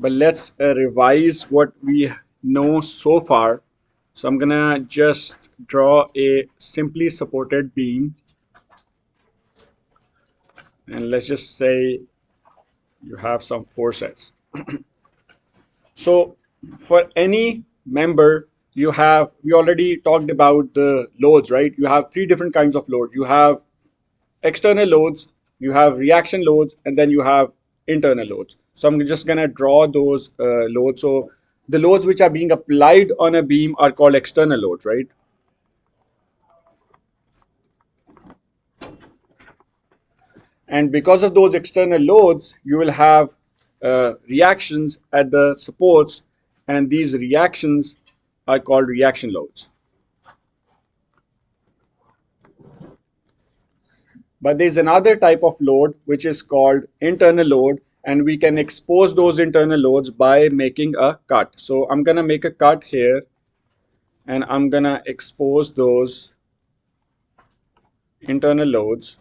but let's revise what we know so far. So I'm gonna just draw a simply supported beam, and let's just say you have some forces. So for any member, we already talked about the loads, right? You have three different kinds of loads. You have external loads, you have reaction loads, and then you have internal loads. So I'm just gonna draw those loads. So the loads which are being applied on a beam are called external loads, right? And because of those external loads, you will have reactions at the supports, and these reactions are called reaction loads. But there's another type of load which is called internal load, and we can expose those internal loads by making a cut. So I'm gonna make a cut here, and I'm gonna expose those internal loads.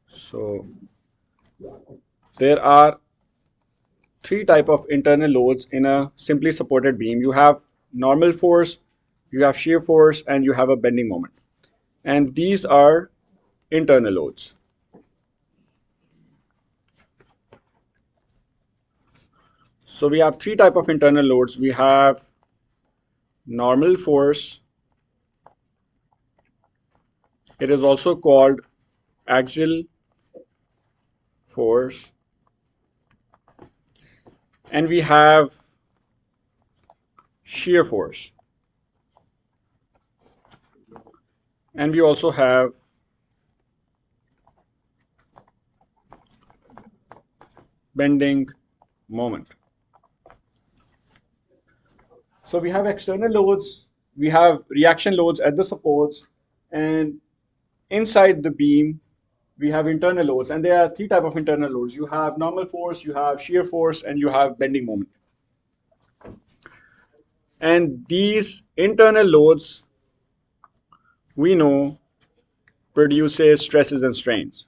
So there are three type of internal loads in a simply supported beam. You have normal force, you have shear force, and you have a bending moment. And these are internal loads. So we have three type of internal loads. We have normal force. It is also called axial force. And we have shear force. And we also have bending moment. So we have external loads, we have reaction loads at the supports, and inside the beam we have internal loads, and there are three type of internal loads. You have normal force, you have shear force, and you have bending moment. And these internal loads we know produces stresses and strains.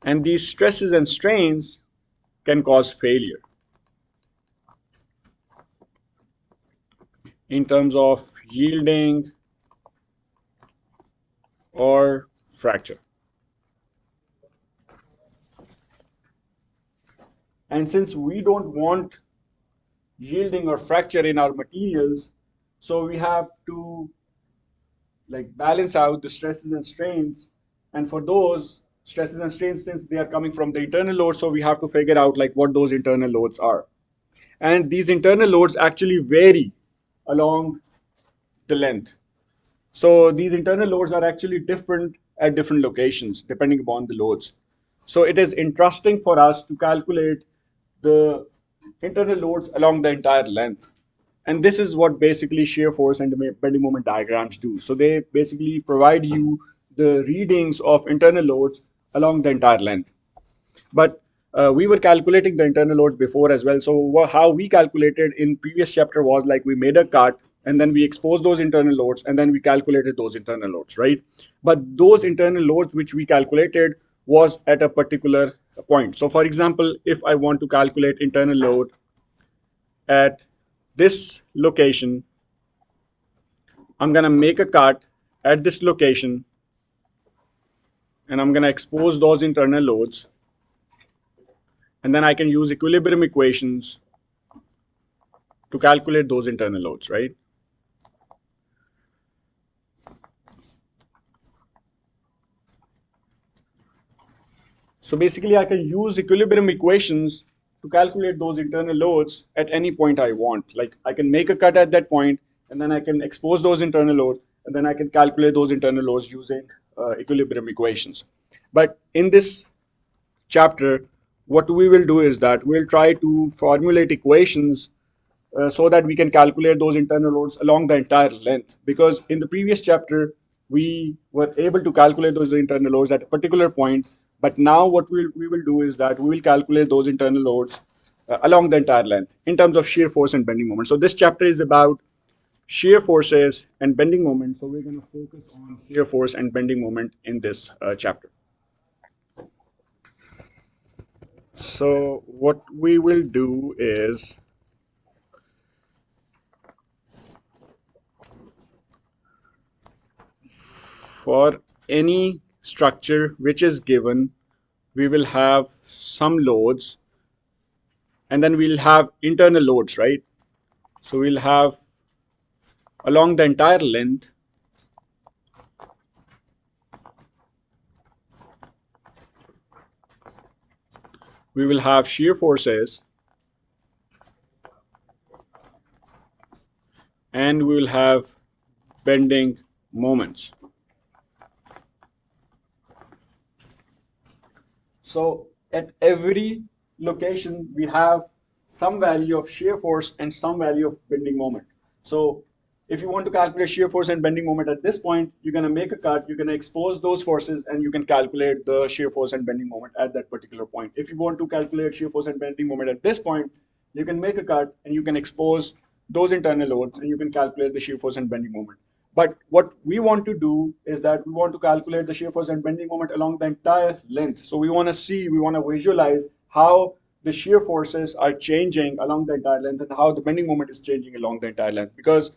And these stresses and strains can cause failure in terms of yielding or fracture. And since we don't want yielding or fracture in our materials, so we have to balance out the stresses and strains. And for those stresses and strains, since they are coming from the internal load, so we have to figure out what those internal loads are. And these internal loads actually vary along the length. So these internal loads are actually different at different locations depending upon the loads. So it is interesting for us to calculate the internal loads along the entire length. And this is what basically shear force and bending moment diagrams do. So they basically provide you the readings of internal loads along the entire length. But we were calculating the internal loads before as well. So how we calculated in previous chapter was we made a cut, and then we exposed those internal loads, and then we calculated those internal loads, right? But those internal loads which we calculated was at a particular point. So for example, if I want to calculate internal load at this location, I'm going to make a cut at this location, and I'm going to expose those internal loads, and then I can use equilibrium equations to calculate those internal loads, right? So basically I can use equilibrium equations to calculate those internal loads at any point I want. I can make a cut at that point, and then I can expose those internal loads, and then I can calculate those internal loads using equilibrium equations. But in this chapter, what we will do is that we'll try to formulate equations so that we can calculate those internal loads along the entire length. Because in the previous chapter, we were able to calculate those internal loads at a particular point, but now what we will do is that we will calculate those internal loads along the entire length in terms of shear force and bending moment. So this chapter is about shear forces and bending moment. So we're going to focus on shear force and bending moment in this chapter. So what we will do is, for any structure which is given, we will have some loads, and then we'll have internal loads, right? So we'll have along the entire length, we will have shear forces and we will have bending moments. So at every location, we have some value of shear force and some value of bending moment. So if you want to calculate shear force and bending moment at this point, you're going to make a cut, you're going to expose those forces, and you can calculate the shear force and bending moment at that particular point. If you want to calculate shear force and bending moment at this point, you can make a cut and you can expose those internal loads and you can calculate the shear force and bending moment. But what we want to do is that we want to calculate the shear force and bending moment along the entire length. So we want to see, we want to visualize how the shear forces are changing along the entire length and how the bending moment is changing along the entire length. Because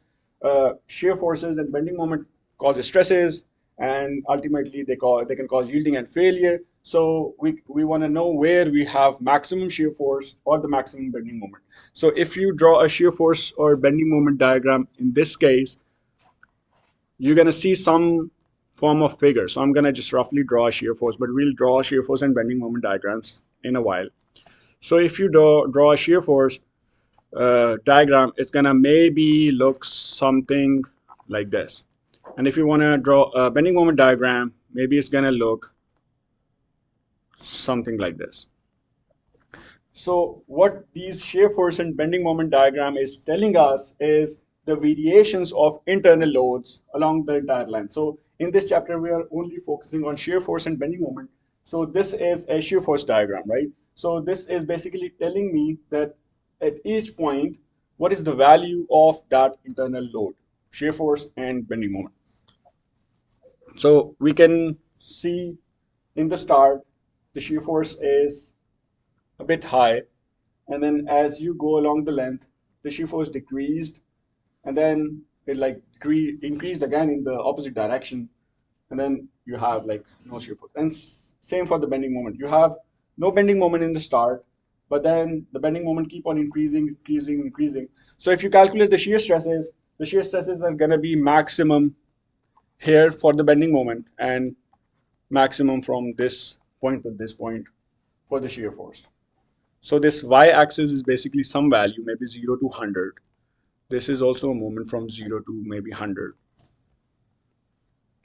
shear forces and bending moment cause stresses, and ultimately they can cause yielding and failure. So we want to know where we have maximum shear force or the maximum bending moment. So if you draw a shear force or bending moment diagram in this case, you're going to see some form of figure. So I'm going to just roughly draw a shear force, but we'll draw shear force and bending moment diagrams in a while. So if you draw a shear force diagram, it's going to maybe look something like this. And if you want to draw a bending moment diagram, maybe it's going to look something like this. So what these shear force and bending moment diagram is telling us is the variations of internal loads along the entire length. So in this chapter, we are only focusing on shear force and bending moment. So this is a shear force diagram, right? So this is basically telling me that at each point, what is the value of that internal load, shear force and bending moment. So we can see in the start, the shear force is a bit high, and then as you go along the length, the shear force decreased, and then it like increased again in the opposite direction, and then you have like no shear force. And same for the bending moment. You have no bending moment in the start, but then the bending moment keep on increasing. So if you calculate the shear stresses are gonna be maximum here for the bending moment and maximum from this point to this point for the shear force. So this y-axis is basically some value, maybe 0 to 100. This is also a moment from 0 to maybe 100.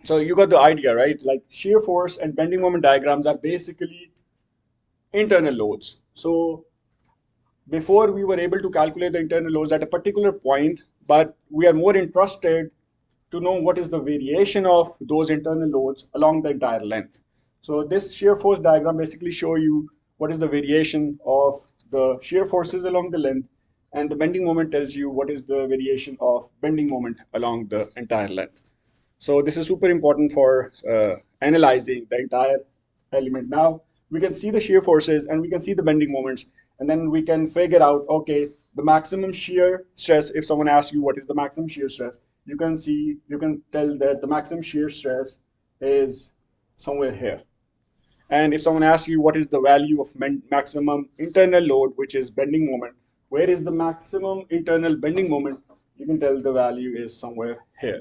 So you got the idea, right? Like shear force and bending moment diagrams are basically internal loads. So before we were able to calculate the internal loads at a particular point, but we are more interested to know what is the variation of those internal loads along the entire length. So this shear force diagram basically show you what is the variation of the shear forces along the length, and the bending moment tells you what is the variation of bending moment along the entire length. So this is super important for analyzing the entire element. Now we can see the shear forces and we can see the bending moments, and then we can figure out, okay, the maximum shear stress. If someone asks you what is the maximum shear stress, you can tell that the maximum shear stress is somewhere here. And if someone asks you what is the value of maximum internal load, which is bending moment, where is the maximum internal bending moment, you can tell the value is somewhere here.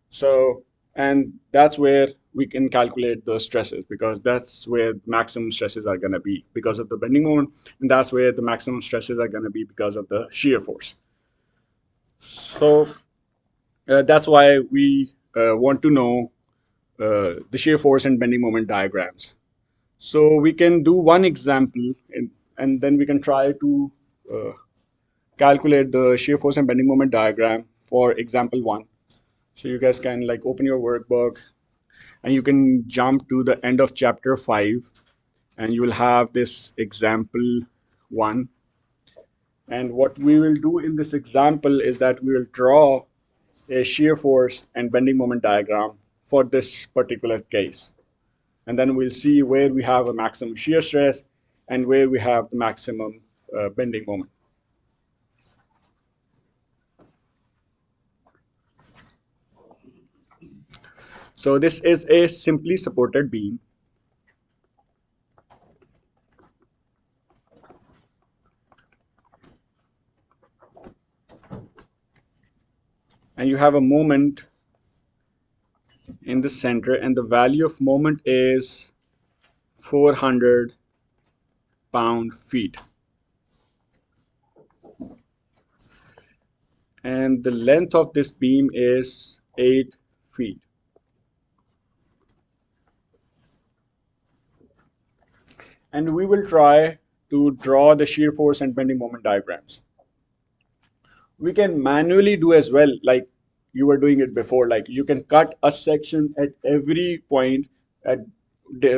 So, and that's where we can calculate the stresses, because that's where maximum stresses are going to be because of the bending moment, and that's where the maximum stresses are going to be because of the shear force. So that's why we want to know the shear force and bending moment diagrams. So we can do one example, and then we can try to calculate the shear force and bending moment diagram for example 1. So you guys can like open your workbook and you can jump to the end of chapter 5, and you will have this example 1. And what we will do in this example is that we will draw a shear force and bending moment diagram for this particular case. And then we'll see where we have a maximum shear stress and where we have the maximum bending moment. So this is a simply supported beam. And you have a moment in the center, and the value of moment is 400 pound-feet. And the length of this beam is 8 feet. And we will try to draw the shear force and bending moment diagrams. We can manually do as well, like you were doing it before. Like you can cut a section at every point at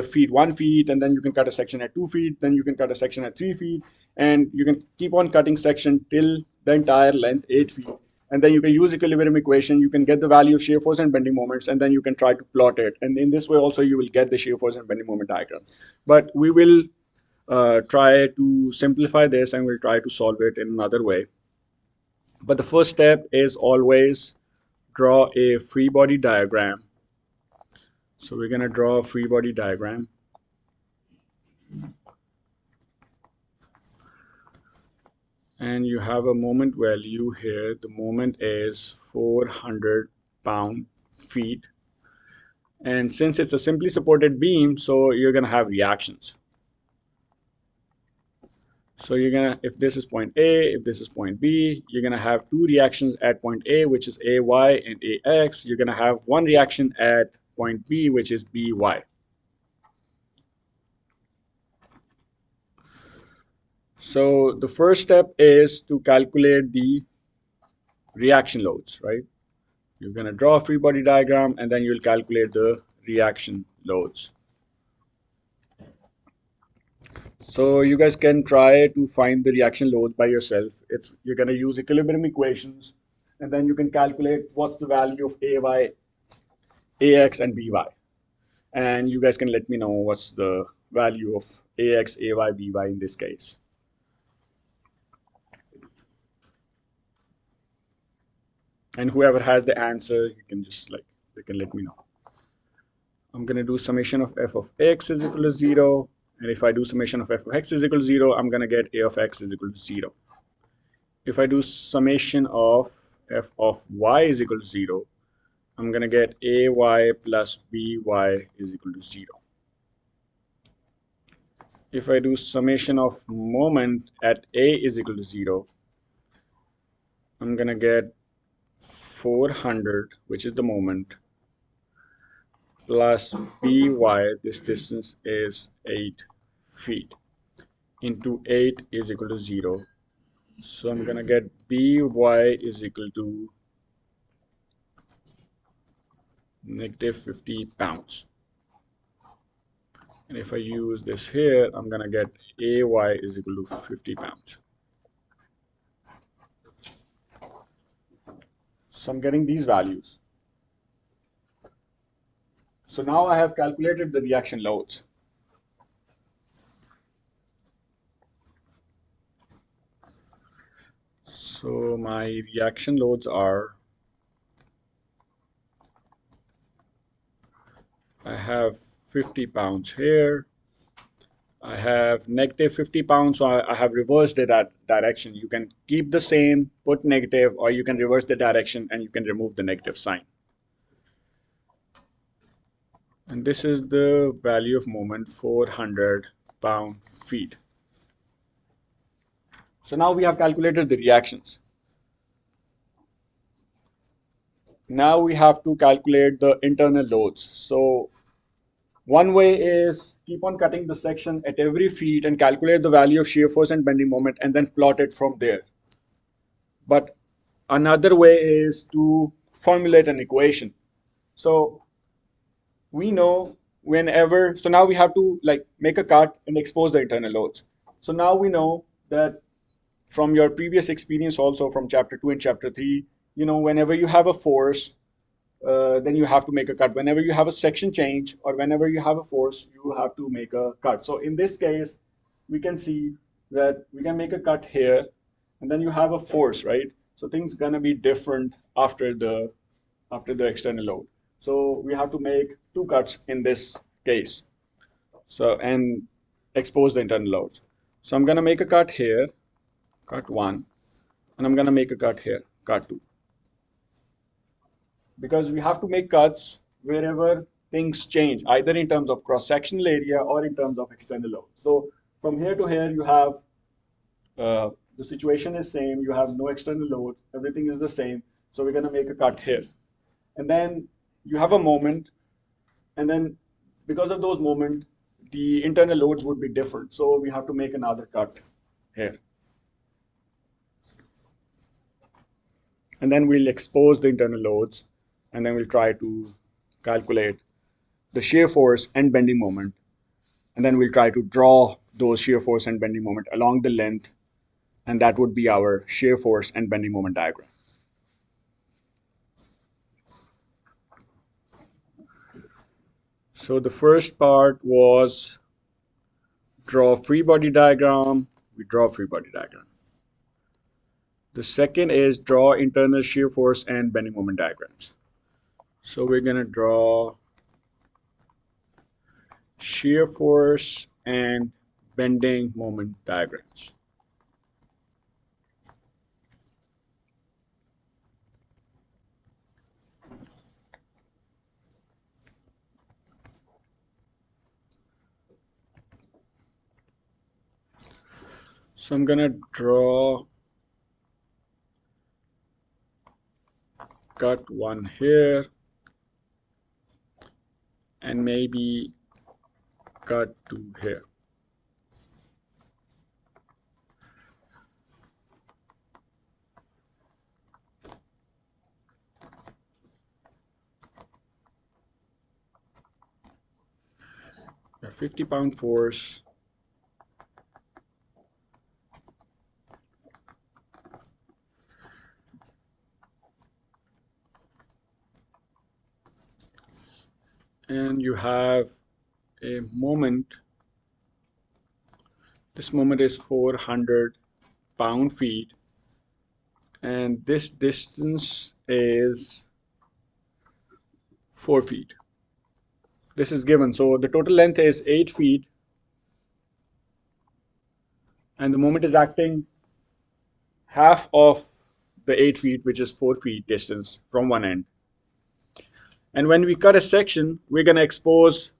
feet 1 feet, and then you can cut a section at 2 feet, then you can cut a section at 3 feet, and you can keep on cutting section till the entire length 8 feet. And then you can use equilibrium equation, you can get the value of shear force and bending moments, and then you can try to plot it. And in this way also you will get the shear force and bending moment diagram. But we will try to simplify this, and we'll try to solve it in another way. But the first step is always draw a free body diagram. So we're going to draw a free body diagram. And you have a moment value here. The moment is 400 pound-feet. And since it's a simply supported beam, so you're going to have reactions. So you're going to, if this is point A, if this is point B, you're going to have two reactions at point A, which is AY and AX. You're going to have one reaction at point B, which is BY. So the first step is to calculate the reaction loads, right? You're going to draw a free body diagram, and then you'll calculate the reaction loads. So you guys can try to find the reaction loads by yourself. You're going to use equilibrium equations, and then you can calculate what's the value of AY, AX, and BY. And you guys can let me know what's the value of AX, AY, BY in this case. And whoever has the answer, you can just they can let me know. I'm going to do summation of f of x is equal to 0. And if I do summation of f of x is equal to 0, I'm going to get a of x is equal to 0. If I do summation of f of y is equal to 0, I'm going to get ay plus by is equal to 0. If I do summation of moment at a is equal to 0, I'm going to get 400, which is the moment, plus by, this distance is 8 feet, into 8 is equal to 0. So I'm going to get by is equal to negative 50 pounds. And if I use this here, I'm going to get ay is equal to 50 pounds. So I'm getting these values. So now I have calculated the reaction loads. So my reaction loads are, I have 50 pounds here. I have negative 50 pounds, so I have reversed the direction. You can keep the same, put negative, or you can reverse the direction and you can remove the negative sign. And this is the value of moment, 400 pound-feet. So now we have calculated the reactions. Now we have to calculate the internal loads. So one way is keep on cutting the section at every feet and calculate the value of shear force and bending moment and then plot it from there. But another way is to formulate an equation. So we know whenever, so now we have to make a cut and expose the internal loads. So now we know that from your previous experience also from chapter 2 and chapter 3, whenever you have a force, then you have to make a cut. Whenever you have a section change or whenever you have a force, you have to make a cut. So in this case, we can see that we can make a cut here, and then you have a force, right? So things gonna be different after the external load. So we have to make two cuts in this case. So and expose the internal loads. So I'm gonna make a cut here, cut one, and I'm gonna make a cut here, cut two. Because we have to make cuts wherever things change, either in terms of cross-sectional area or in terms of external load. So from here to here, you have the situation is same. You have no external load. Everything is the same. So we're going to make a cut here. And then you have a moment. And then because of those moments, the internal loads would be different. So we have to make another cut here. And then we'll expose the internal loads. And then we'll try to calculate the shear force and bending moment. And then we'll try to draw those shear force and bending moment along the length. And that would be our shear force and bending moment diagram. So the first part was draw free body diagram. We draw free body diagram. The second is draw internal shear force and bending moment diagrams. So we're going to draw shear force and bending moment diagrams. So I'm going to draw cut one here and maybe cut two here. A 50-pound force. And you have a moment. This moment is 400 pound-feet. And this distance is 4 feet. This is given. So the total length is 8 feet. And the moment is acting half of the 8 feet, which is 4 feet distance from one end. And when we cut a section, we're going to expose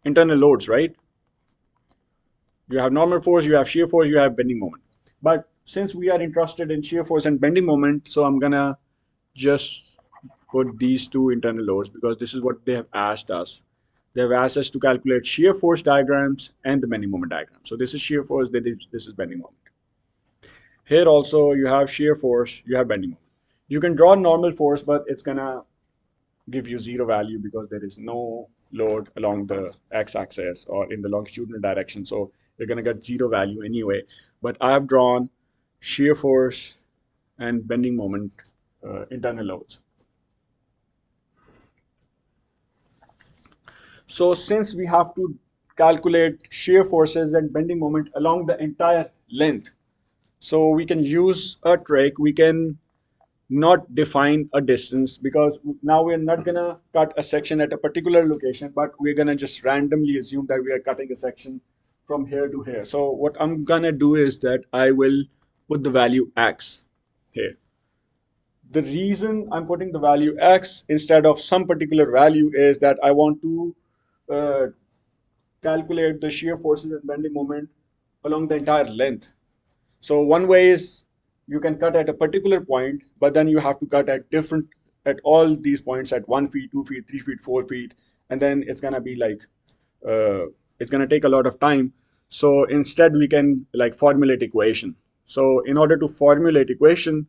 internal loads, right? You have normal force, you have shear force, you have bending moment. But since we are interested in shear force and bending moment, so I'm going to just put these two internal loads because this is what they have asked us. They have asked us to calculate shear force diagrams and the bending moment diagram. So this is shear force, this is bending moment. Here also you have shear force, you have bending moment. You can draw normal force, but it's going to give you zero value because there is no load along the x-axis or in the longitudinal direction. So you're going to get zero value anyway. But I have drawn shear force and bending moment internal loads. So since we have to calculate shear forces and bending moment along the entire length, so we can use a trick. We can not define a distance because now we're not gonna cut a section at a particular location, but we're gonna just randomly assume that we are cutting a section from here to here. So what I'm gonna do is that I will put the value x here. The reason I'm putting the value x instead of some particular value is that I want to calculate the shear forces and bending moment along the entire length. So one way is you can cut at a particular point, but then you have to cut at all these points at 1 feet, 2 feet, 3 feet, 4 feet, and then it's gonna be like it's gonna take a lot of time. So instead we can like formulate equation. So in order to formulate equation,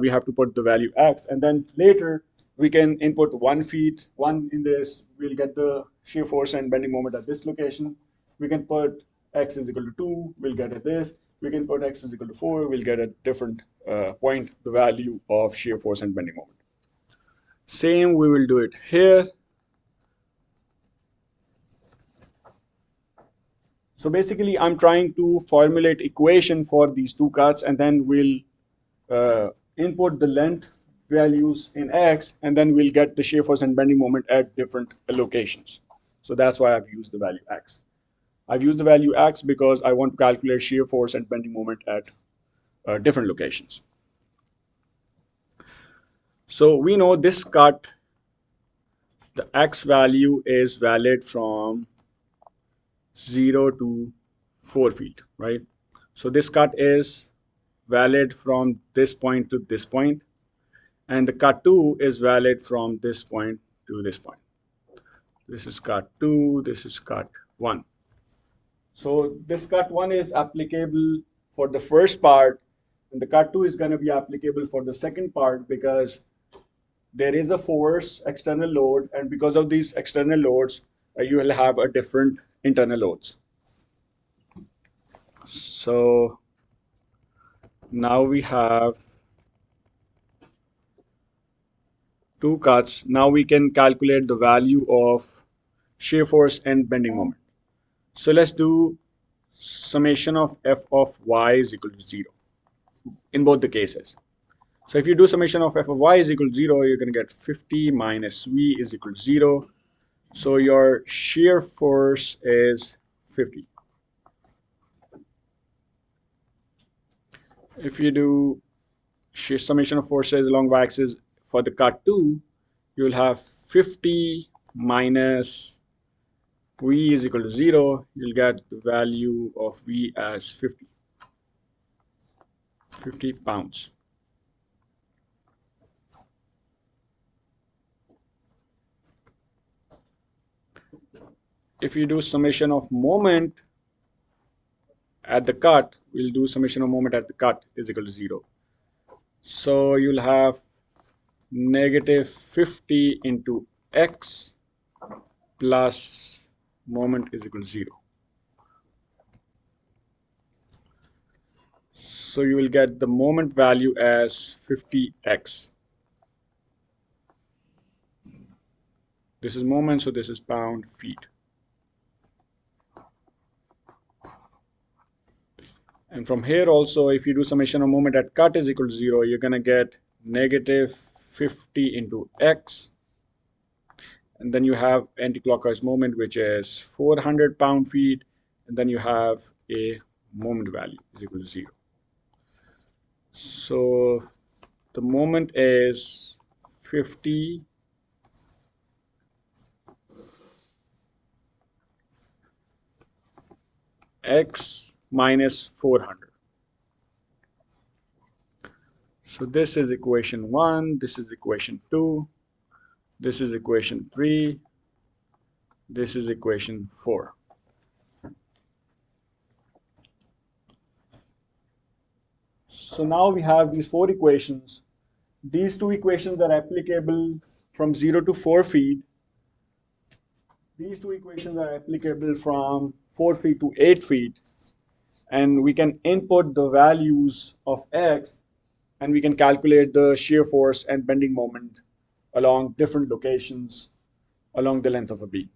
we have to put the value x, and then later we can input 1 feet, 1 in this, we'll get the shear force and bending moment at this location. We can put x is equal to 2, we'll get at this. we can put x is equal to 4, we'll get a different point, the value of shear force and bending moment. Same, we will do it here. So basically, I'm trying to formulate equation for these two cuts, and then we'll input the length values in x, and then we'll get the shear force and bending moment at different locations. So that's why I've used the value x. I've used the value x because I want to calculate shear force and bending moment at different locations. So we know this cut, the x value is valid from 0 to 4 feet, right? So this cut is valid from this point to this point, and the cut 2 is valid from this point to this point. This is cut 2, this is cut 1. So this cut 1 is applicable for the first part, and the cut 2 is going to be applicable for the second part because there is a force, external load, and because of these external loads, you will have a different internal loads. So now we have two cuts. Now we can calculate the value of shear force and bending moment. So let's do summation of f of y is equal to 0 in both the cases. So if you do summation of f of y is equal to 0, you're going to get 50 minus v is equal to 0. So your shear force is 50. If you do shear summation of forces along y-axis for the cut 2, you'll have 50 minus v is equal to 0. You'll get the value of v as 50 pounds. If you do summation of moment at the cut, we'll do summation of moment at the cut is equal to 0. So you'll have negative 50 into x plus moment is equal to 0. So you will get the moment value as 50x. This is moment, so this is pound feet. And from here also, if you do summation of moment at cut is equal to 0, you're going to get negative 50 into x. And then you have anti-clockwise moment, which is 400 pound feet. And then you have a moment value is equal to 0. So the moment is 50 x minus 400. So this is equation 1, this is equation 2, this is equation 3, this is equation 4. So now we have these four equations. These two equations are applicable from 0 to 4 feet. These two equations are applicable from 4 feet to 8 feet. And we can input the values of x, and we can calculate the shear force and bending moment along different locations along the length of a beam.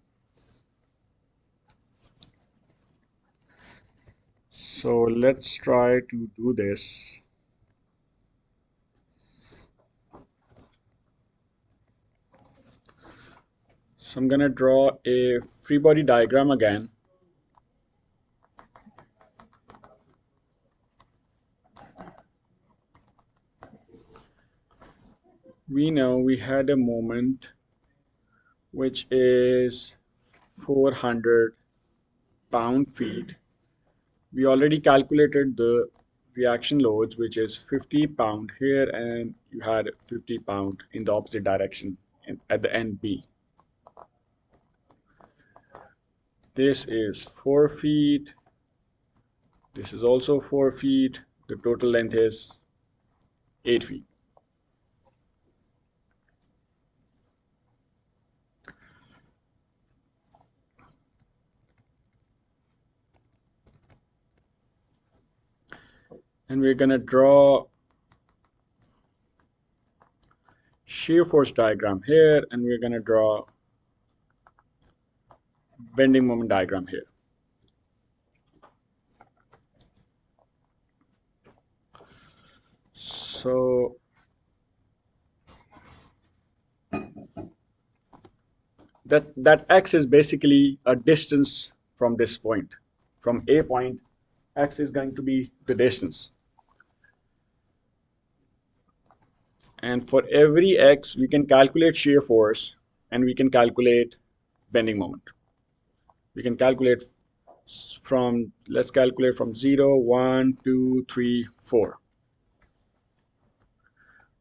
So let's try to do this. So I'm going to draw a free body diagram again. We know we had a moment which is 400 pound feet. We already calculated the reaction loads, which is 50 pound here, and you had 50 pound in the opposite direction at the end B. This is 4 feet. This is also 4 feet. The total length is 8 feet. And we're going to draw shear force diagram here, and we're going to draw bending moment diagram here. So that x is basically a distance from this point. From A point, x is going to be the distance. And for every x, we can calculate shear force and we can calculate bending moment. We can calculate from, let's calculate from 0, 1, 2, 3, 4.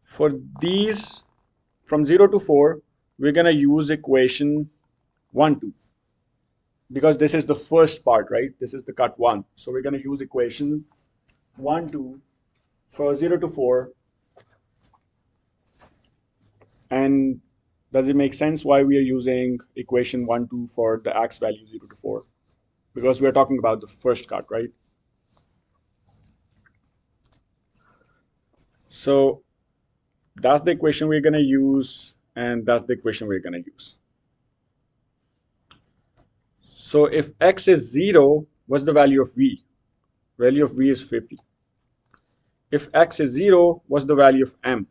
For these, from 0 to 4, we're going to use equation 1, 2. Because this is the first part, right? This is the cut 1. So we're going to use equation 1, 2 for 0 to 4. And does it make sense why we are using equation 1, 2 for the x value 0 to 4? Because we're talking about the first cut, right? So that's the equation we're going to use, and that's the equation we're going to use. So if x is 0, what's the value of v? Value of v is 50. If x is 0, what's the value of m?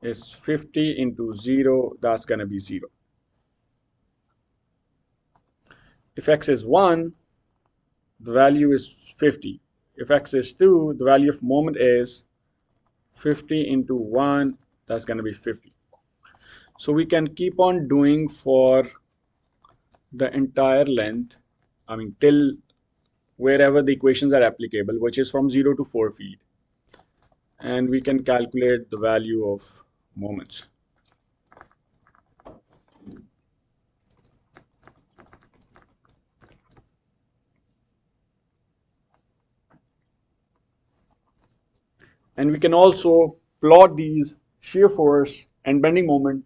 It's 50 into 0, that's going to be 0. If x is 1, the value is 50. If x is 2, the value of moment is 50 into 1, that's going to be 50. So we can keep on doing for the entire length, I mean till wherever the equations are applicable, which is from 0 to 4 feet. And we can calculate the value of moments. And we can also plot these shear force and bending moment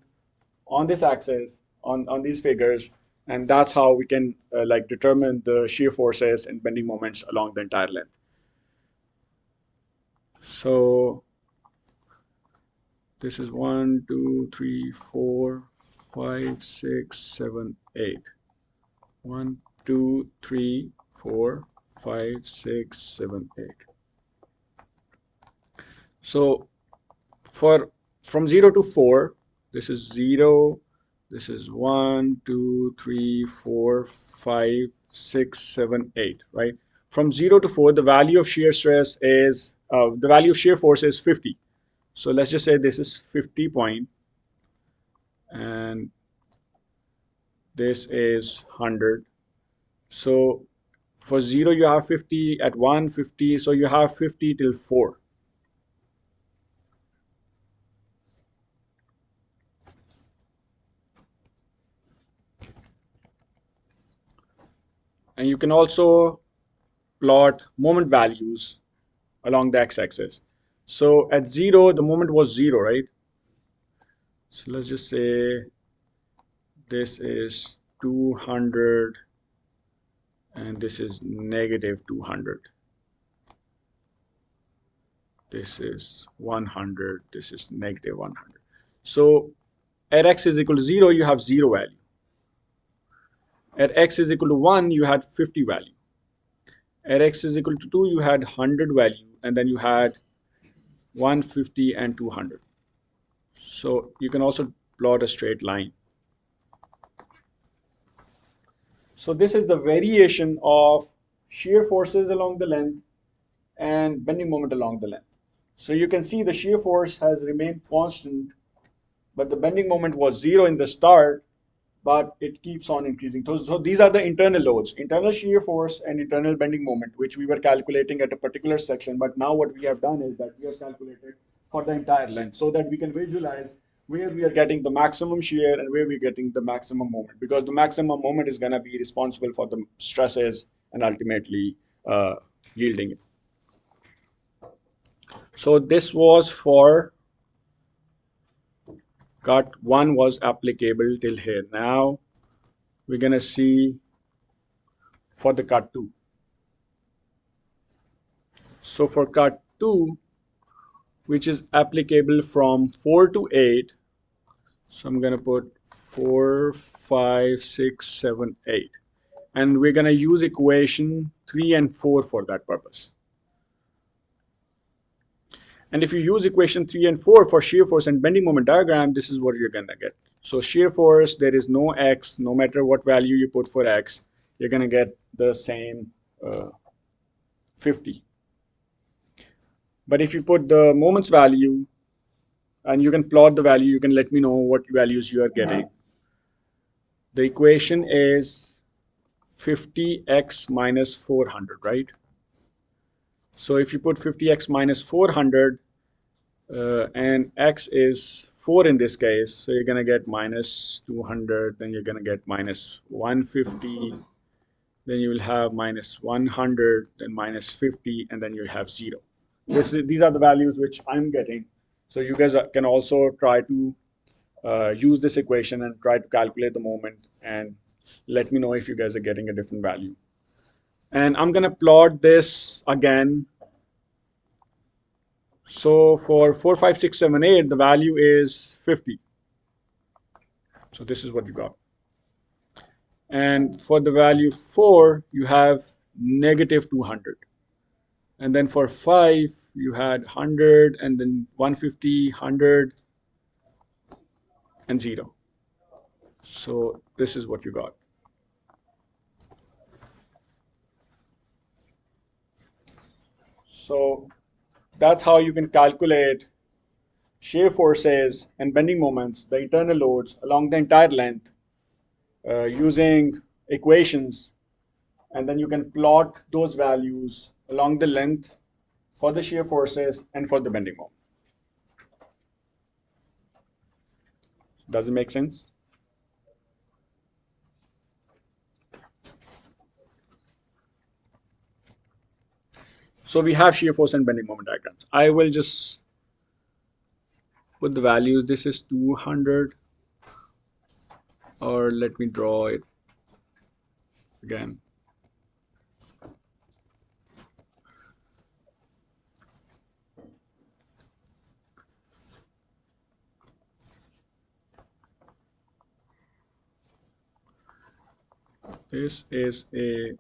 on this axis, on these figures, and that's how we can like determine the shear forces and bending moments along the entire length. So this is 1, 2, 3, 4, 5, 6, 7, 8. 1, 2, 3, 4, 5, 6, 7, 8. So from 0 to 4, this is 0, this is 1, 2, 3, 4, 5, 6, 7, 8, right? From 0 to 4, the value of shear stress is, the value of shear force is 50. So let's just say this is 50 point, and this is 100. So for 0, you have 50, at 1, 50, so you have 50 till 4. And you can also plot moment values along the x-axis. So at 0, the moment was 0, right? So let's just say this is 200 and this is negative 200. This is 100, this is negative 100. So at x is equal to 0, you have 0 value. At x is equal to 1, you had 50 value. At x is equal to 2, you had 100 value, and then you had 150 and 200. So you can also plot a straight line. So this is the variation of shear forces along the length and bending moment along the length. So you can see the shear force has remained constant, but the bending moment was 0 in the start, but it keeps on increasing. So these are the internal loads, internal shear force and internal bending moment, which we were calculating at a particular section. But now what we have done is that we have calculated for the entire length so that we can visualize where we are getting the maximum shear and where we're getting the maximum moment, because the maximum moment is going to be responsible for the stresses and ultimately yielding it. So this was for cut 1 was applicable till here. Now we're going to see for the cut 2. So for cut 2, which is applicable from 4 to 8, so I'm going to put 4, 5, 6, 7, 8. And we're going to use equation 3 and 4 for that purpose. And if you use equation 3 and 4 for shear force and bending moment diagram, this is what you're going to get. So shear force, there is no x, no matter what value you put for x, you're going to get the same 50. But if you put the moments value, and you can plot the value, you can let me know what values you are getting. The equation is 50x minus 400, right? So if you put 50x minus 400, and x is 4 in this case, so you're going to get minus 200, then you're going to get minus 150, then you will have minus 100, then minus 50, and then you have 0. These are the values which I'm getting. So you guys can also try to use this equation and try to calculate the moment and let me know if you guys are getting a different value. And I'm going to plot this again. So for 4, 5, 6, 7, 8, the value is 50. So this is what you got. And for the value 4, you have negative 200. And then for 5, you had 100, and then 150, 100, and 0. So this is what you got. So that's how you can calculate shear forces and bending moments, the internal loads along the entire length using equations, and then you can plot those values along the length for the shear forces and for the bending moment. Does it make sense? So we have shear force and bending moment diagrams. I will just put the values. This is 200, or let me draw it again. This is a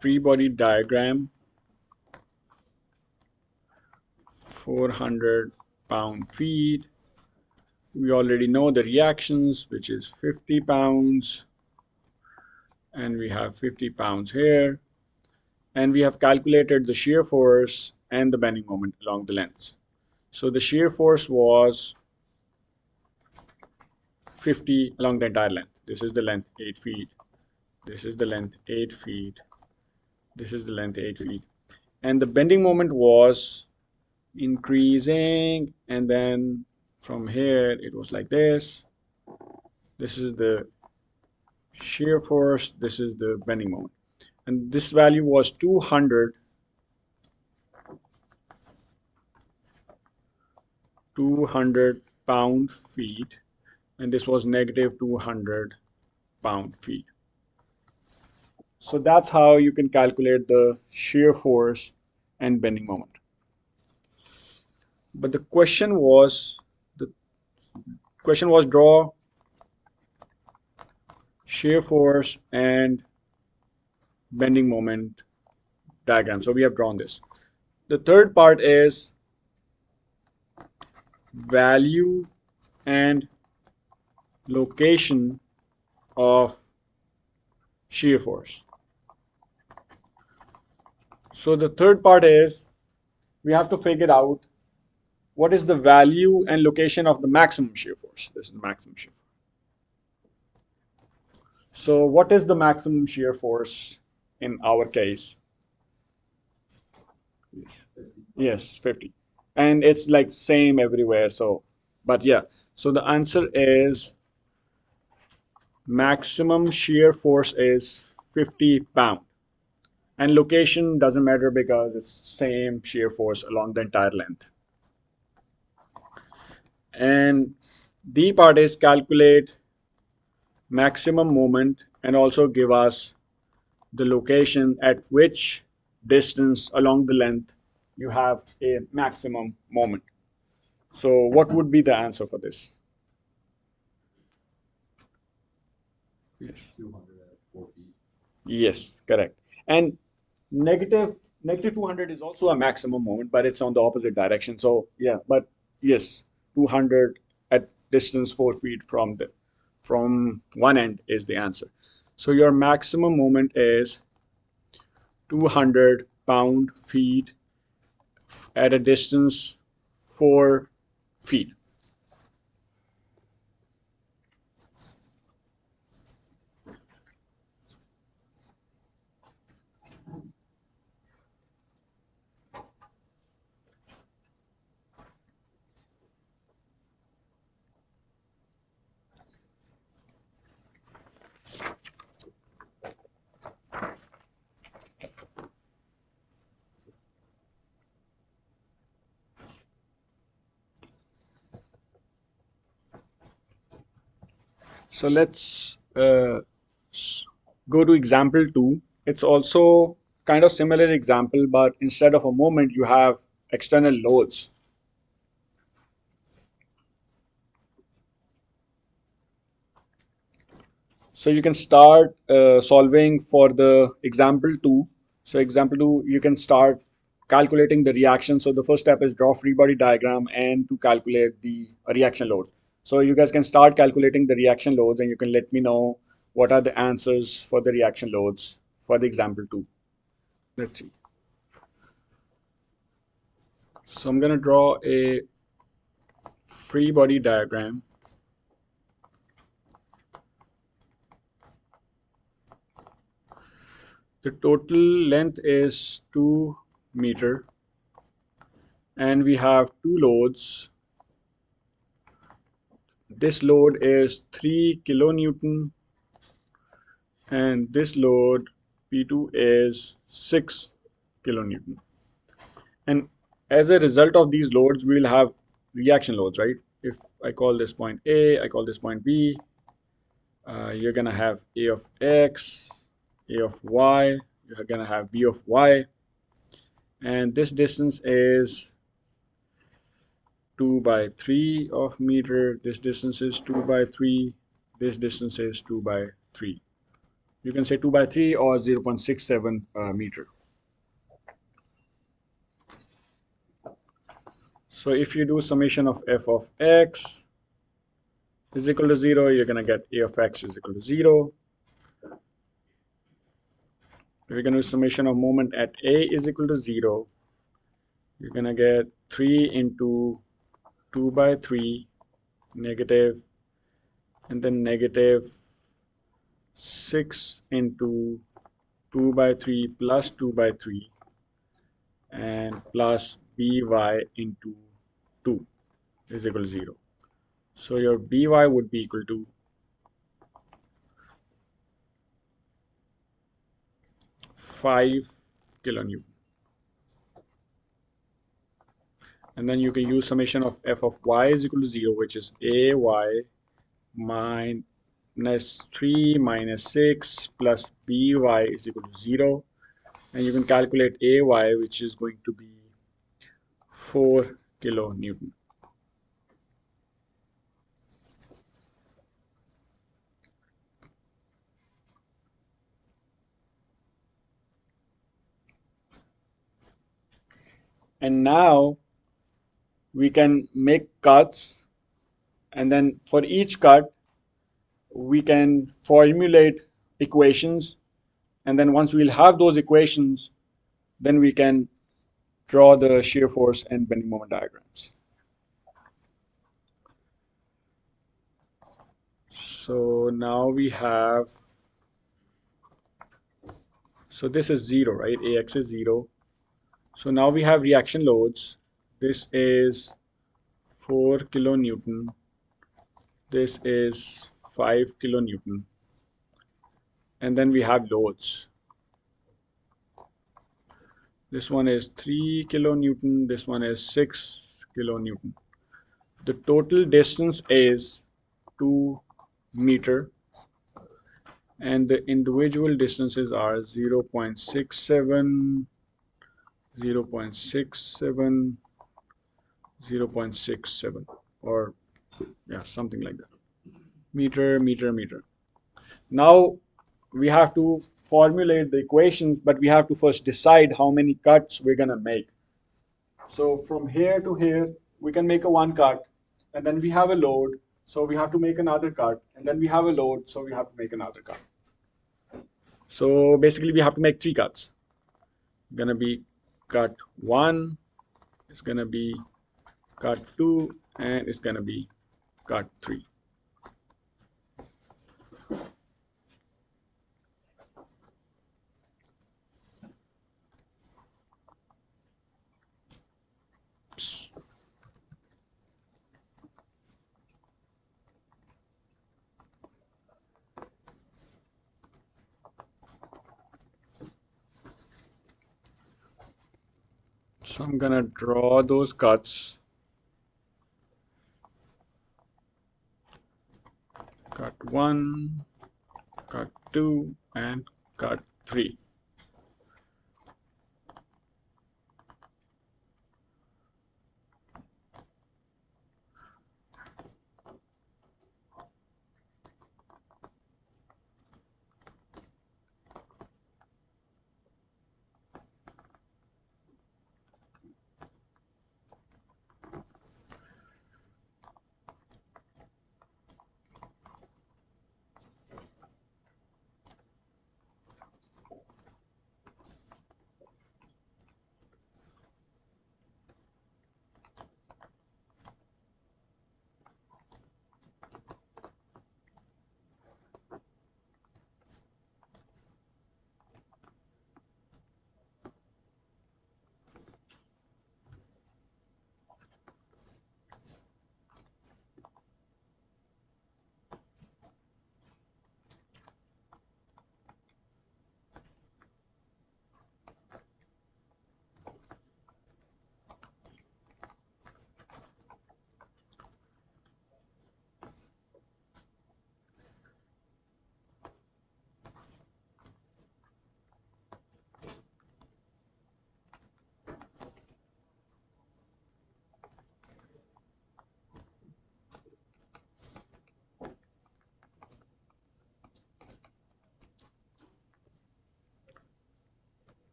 free body diagram, 400 pound-feet. We already know the reactions, which is 50 pounds, and we have 50 pounds here, and we have calculated the shear force and the bending moment along the lengths. So the shear force was 50 along the entire length. This is the length 8 feet. This is the length 8 feet. This is the length 8 feet. And the bending moment was increasing, and then from here it was like this. This is the shear force, this is the bending moment, and this value was 200 pound-feet, and this was negative 200 pound-feet. So that's how you can calculate the shear force and bending moment. But the question was draw shear force and bending moment diagram. So we have drawn this. The third part is value and location of shear force. So the third part is we have to figure out what is the value and location of the maximum shear force. This is the maximum shear force. So what is the maximum shear force in our case? Yes, 50. And it's like same everywhere. So, but yeah. So the answer is maximum shear force is 50 pound. And location doesn't matter because it's same shear force along the entire length. And the part is calculate maximum moment and also give us the location at which distance along the length you have a maximum moment. So what would be the answer for this? Yes. 200 at 4 feet. Yes, correct. And negative negative 200 is also a maximum moment, but it's on the opposite direction. So yeah, but yes, 200 at distance 4 feet from one end is the answer. So your maximum moment is 200 pound-feet at a distance 4 feet. So let's go to example two. It's also kind of similar example, but instead of a moment, you have external loads. So you can start solving for the example two. So example two, you can start calculating the reaction. So the first step is draw free body diagram and to calculate the reaction loads. So you guys can start calculating the reaction loads and you can let me know what are the answers for the reaction loads for the example two. Let's see. So I'm going to draw a free body diagram. The total length is 2 meter and we have two loads. This load is 3 kilonewton and this load P2 is 6 kilonewton. And as a result of these loads, we will have reaction loads, right? If I call this point A, I call this point B, you're going to have A of X, A of Y, you're going to have B of Y. And this distance is 2 by 3 of meter. This distance is 2 by 3. This distance is 2 by 3. You can say 2 by 3 or 0.67 meter. So if you do summation of f of x is equal to 0, you're going to get a of x is equal to 0. If you're going to do summation of moment at a is equal to 0, you're going to get 3 into 2 by 3 negative and then negative 6 into 2 by 3 plus 2 by 3 and plus by into 2 is equal to 0. So your by would be equal to 5 kilonewton. And then you can use summation of f of y is equal to 0, which is ay minus 3 minus 6 plus by is equal to 0. And you can calculate ay, which is going to be 4 kilonewton. And now we can make cuts, and then for each cut we can formulate equations, and then once we'll have those equations, then we can draw the shear force and bending moment diagrams. So now we have, so this is 0, right? AX is 0. So now we have reaction loads. This is 4 kilonewton. This is 5 kilonewton. And then we have loads. This one is 3 kilonewton. This one is 6 kilonewton. The total distance is 2 meter. And the individual distances are 0.67, 0.67, 0.67, or yeah, something like that. Meter, meter, meter. Now we have to formulate the equations, but we have to first decide how many cuts we're gonna make. So from here to here, we can make a one cut, and then we have a load, so we have to make another cut, and then we have a load, so we have to make another cut. So basically, we have to make three cuts. Gonna be cut one, it's gonna be cut two, and it's gonna be cut three. So I'm gonna draw those cuts. Cut one, cut two, and cut three.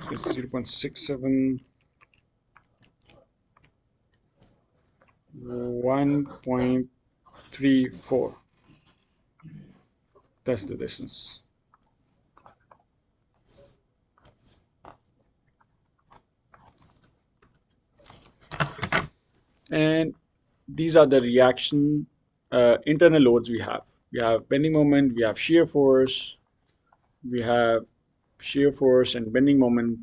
So it's 0.67, 1.34. That's the distance. And these are the reaction internal loads we have. We have bending moment, we have shear force, we have shear force and bending moment,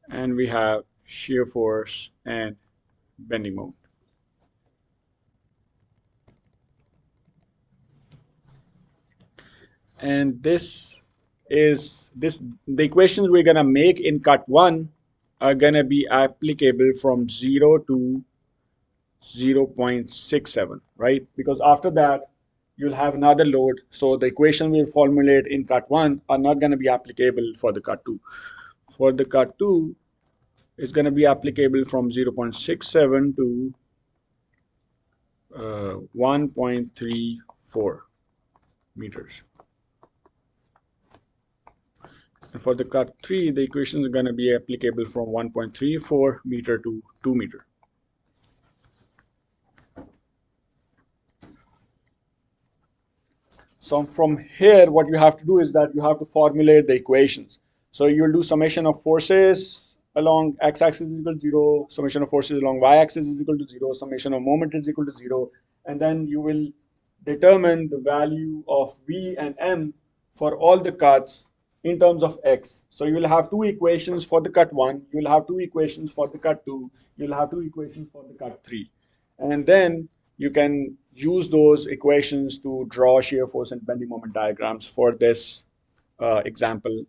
and we have shear force and bending moment. And this is the equations we're gonna make in cut one are gonna be applicable from 0 to 0.67, right? Because after that, you'll have another load. So the equation we formulate in cut one are not going to be applicable for the cut two. For the cut two, it's going to be applicable from 0.67 to 1.34 meters. And for the cut three, the equations are going to be applicable from 1.34 meter to 2 meter. So from here, what you have to do is that you have to formulate the equations. So you'll do summation of forces along x-axis is equal to 0, summation of forces along y-axis is equal to 0, summation of moment is equal to 0, and then you will determine the value of v and m for all the cuts in terms of x. So you will have two equations for the cut 1, you will have two equations for the cut 2, you will have two equations for the cut 3. And then you can use those equations to draw shear force and bending moment diagrams for this example